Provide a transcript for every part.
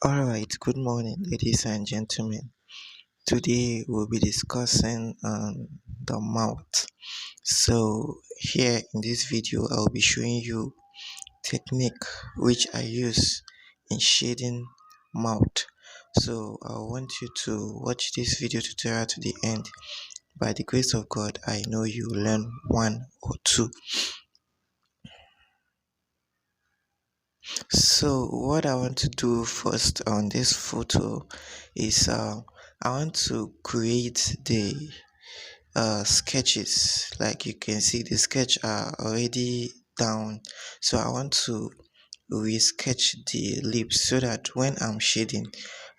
Alright, good morning, ladies and gentlemen. Today we'll be discussing the mouth. So, here in this video, I'll be showing you technique which I use in shading mouth. So, I want you to watch this video tutorial to the end. By the grace of God, I know you will learn one or two. So what I want to do first on this photo is I want to create the sketches. Like you can see, the sketch are already down, so I want to re-sketch the lips so that when I'm shading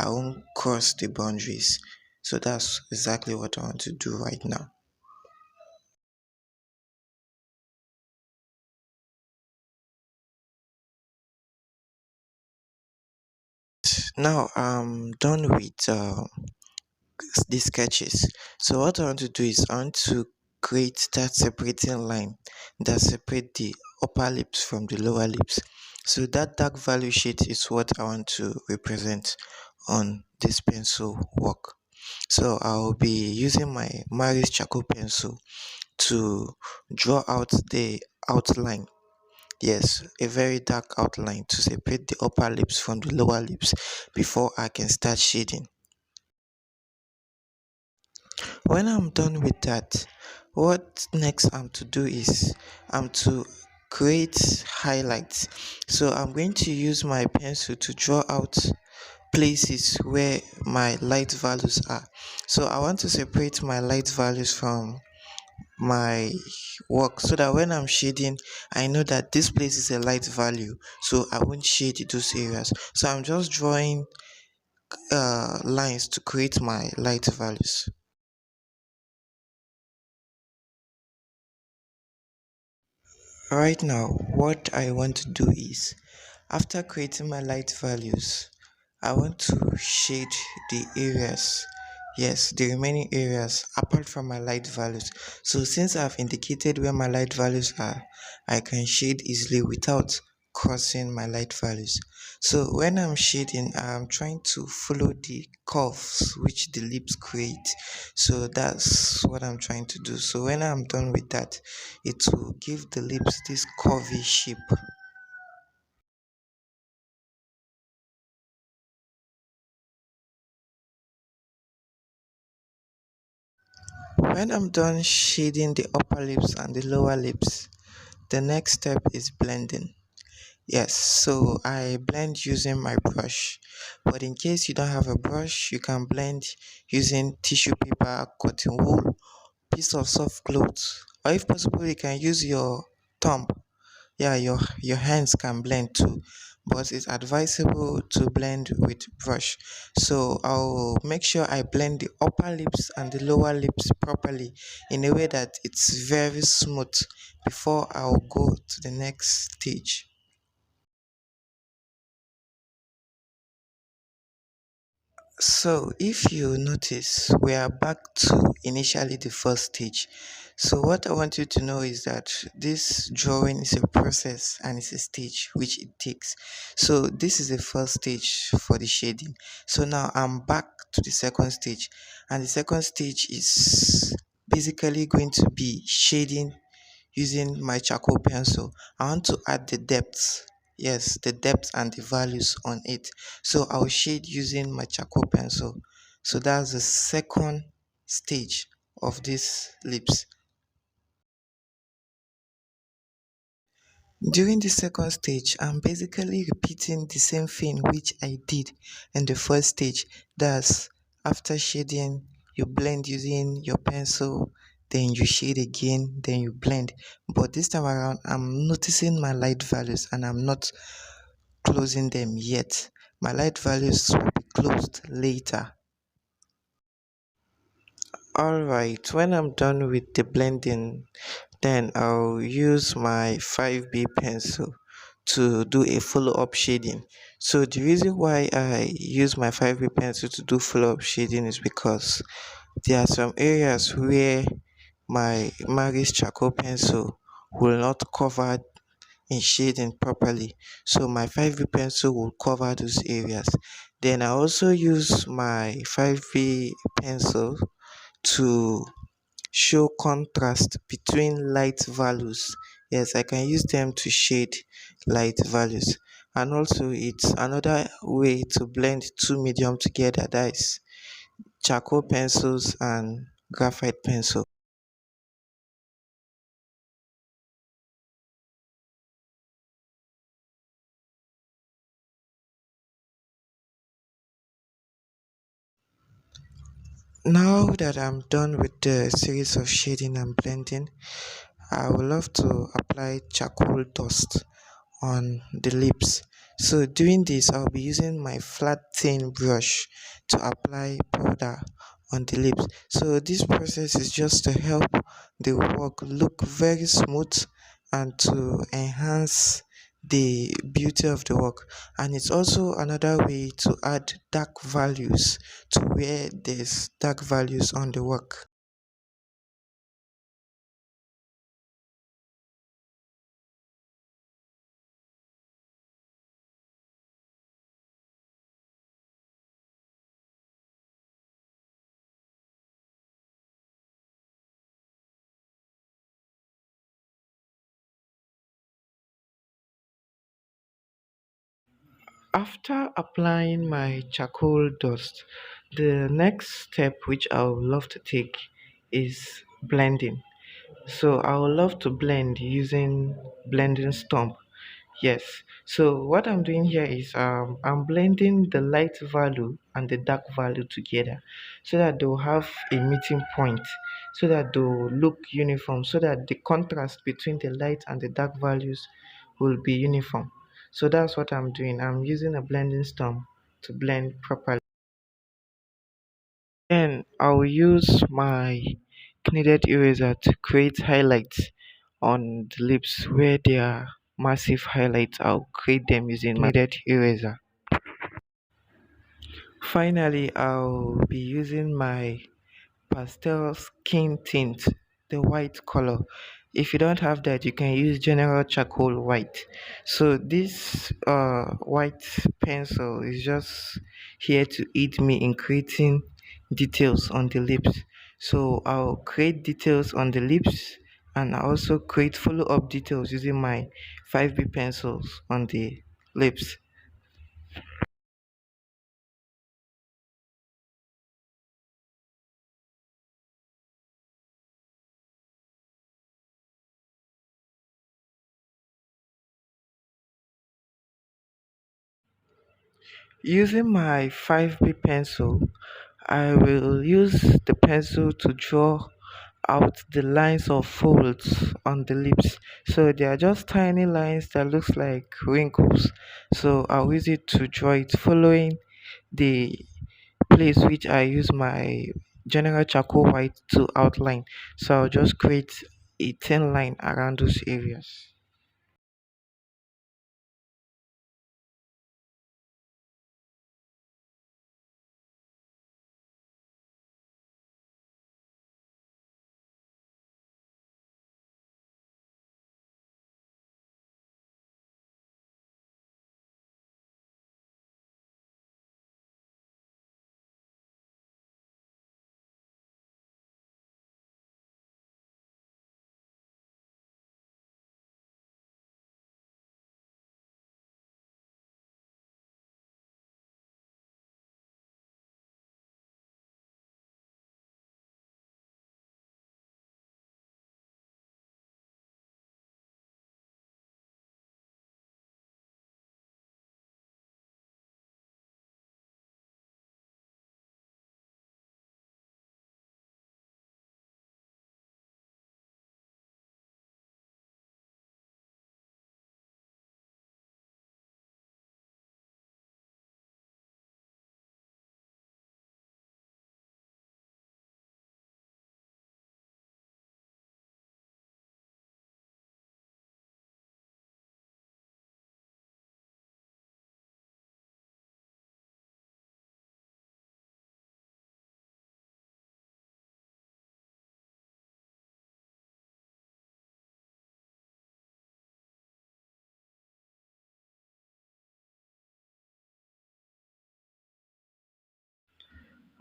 I won't cross the boundaries. So that's exactly what I want to do right now. Now I'm done with the sketches. So what I want to do is I want to create that separating line that separate the upper lips from the lower lips. So that dark value shade is what I want to represent on this pencil work. So I'll be using my Maris charcoal pencil to draw out the outline. Yes, a very dark outline to separate the upper lips from the lower lips before I can start shading. When I'm done with that, what next I'm to do is I'm to create highlights. So I'm going to use my pencil to draw out places where my light values are. So I want to separate my light values from my work so that when I'm shading, I know that this place is a light value, so I won't shade those areas. So I'm just drawing lines to create my light values. Right now, what I want to do is, after creating my light values, I want to shade the areas, yes, the remaining areas apart from my light values. So since I've indicated where my light values are, I can shade easily without crossing my light values. So when I'm shading, I'm trying to follow the curves which the lips create. So that's what I'm trying to do. So when I'm done with that, it will give the lips this curvy shape. When I'm done shading the upper lips and the lower lips, the next step is blending. Yes, so I blend using my brush, but in case you don't have a brush, you can blend using tissue paper, cotton wool, piece of soft cloth, or if possible you can use your thumb. Yeah, your hands can blend too, but it's advisable to blend with brush. So I'll make sure I blend the upper lips and the lower lips properly in a way that it's very smooth before I'll go to the next stage. So if you notice, we are back to initially the first stage. So what I want you to know is that this drawing is a process and it's a stage which it takes. So this is the first stage for the shading. So now I'm back to the second stage, and the second stage is basically going to be shading using my charcoal pencil. I want to add the depth, yes, the depth and the values on it. So I'll shade using my charcoal pencil. So that's the second stage of these lips. During the second stage, I'm basically repeating the same thing which I did in the first stage. That's after shading, you blend using your pencil, then you shade again, then you blend. But this time around, I'm noticing my light values and I'm not closing them yet. My light values will be closed later. Alright, when I'm done with the blending, then I'll use my 5B pencil to do a follow-up shading. So the reason why I use my 5B pencil to do follow-up shading is because there are some areas where my Maris charcoal pencil will not cover in shading properly. So my 5B pencil will cover those areas. Then I also use my 5B pencil to show contrast between light values. Yes, I can use them to shade light values. And also it's another way to blend two medium together, that is charcoal pencils and graphite pencil. Now that I'm done with the series of shading and blending, I would love to apply charcoal dust on the lips. So doing this, I'll be using my flat thin brush to apply powder on the lips. So this process is just to help the work look very smooth and to enhance the beauty of the work. And it's also another way to add dark values to where there's dark values on the work. After applying my charcoal dust, the next step which I would love to take is blending. So I would love to blend using blending stump. Yes. So what I'm doing here is I'm blending the light value and the dark value together so that they'll have a meeting point, so that they'll look uniform, so that the contrast between the light and the dark values will be uniform. So that's what I'm doing. I'm using a blending stump to blend properly. Then I'll use my kneaded eraser to create highlights on the lips where there are massive highlights. I'll create them using my kneaded eraser. Finally, I'll be using my pastel skin tint, the white color. If you don't have that, you can use general charcoal white. So this white pencil is just here to aid me in creating details on the lips. So I'll create details on the lips and I also create follow-up details using my 5B pencils on the lips. Using my 5B pencil, I will use the pencil to draw out the lines of folds on the lips. So they are just tiny lines that looks like wrinkles. So I'll use it to draw it following the place which I use my general charcoal white to outline. So I'll just create a thin line around those areas.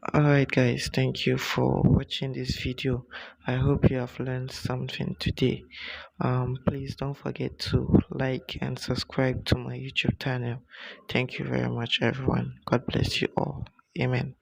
Alright guys, thank you for watching this video. I hope you have learned something today. Please don't forget to like and subscribe to my YouTube channel. Thank you very much everyone. God bless you all. Amen.